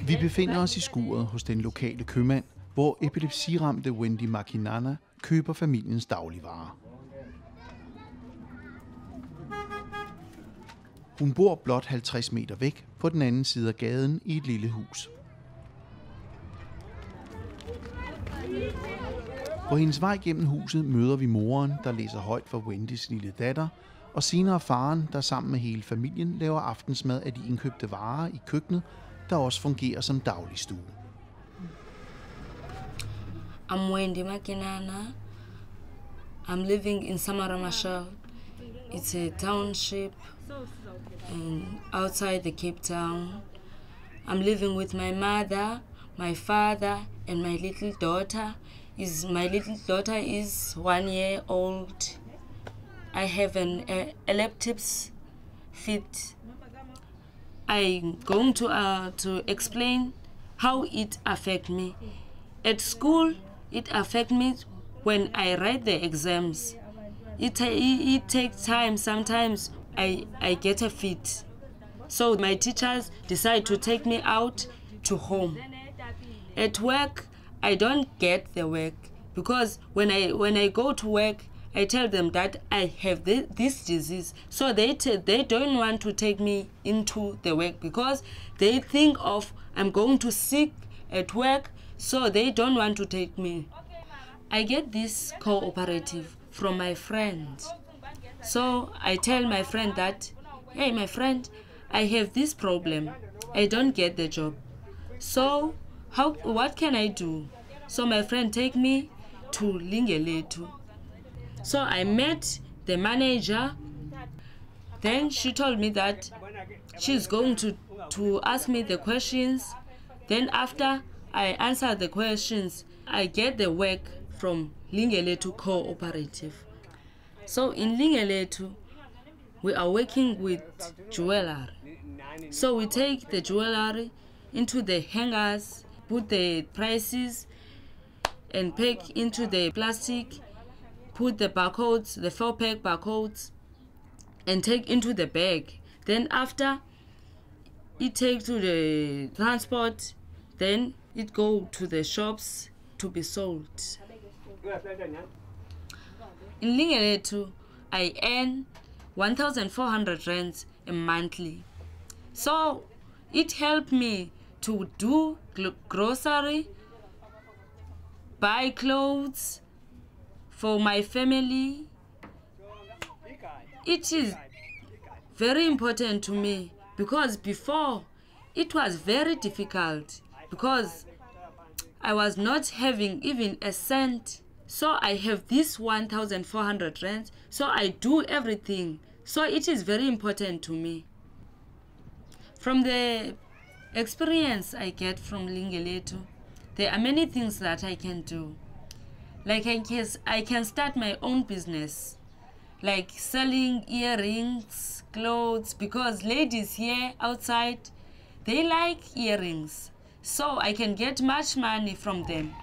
Vi befinder os i skuret hos den lokale købmand, hvor epilepsiramte Wendy Makinana køber familiens dagligvarer. Hun bor blot 50 meter væk på den anden side af gaden i et lille hus. På hendes vej gennem huset møder vi moren, der læser højt for Wendys lille datter, og senere faren, der sammen med hele familien laver aftensmad af de indkøbte varer i køkkenet, der også fungerer som dagligstue. I'm Wendy Makinana. I'm living in Samaramasha. It's a township outside the Cape Town. I'm living with my mother, my father, and my little daughter. My little daughter is 1 year old. I have an epilepsi fit. I'm going to explain how it affects me. At school, it affects me when I write the exams. It takes time. Sometimes I get a fit. So my teachers decide to take me out to home. At work, I don't get the work because when I go to work, I tell them that I have this disease. So they don't want to take me into the work because they think of I'm going to sick at work, so they don't want to take me. I get this cooperative from my friend. So I tell my friend that, hey, my friend, I have this problem. I don't get the job. So what can I do? So my friend take me to Lingelethu. So I met the manager. Then she told me that she's going to ask me the questions. Then after I answer the questions, I get the work from Lingelethu Cooperative. So in Lingelethu, we are working with jewelry. So we take the jewelry into the hangers, put the prices, and pack into the plastic, put the barcodes, the 4-pack barcodes, and take into the bag. Then after, it take to the transport, then it go to the shops to be sold. In Lingelethu, I earn 1,400 rands a monthly. So it helped me to do grocery, buy clothes for my family. It is very important to me because before it was very difficult because I was not having even a cent. So I have this 1,400 rands, so I do everything. So it is very important to me. From the experience I get from Lingelethu, there are many things that I can do. Like I can start my own business, like selling earrings, clothes, because ladies here outside, they like earrings. So I can get much money from them.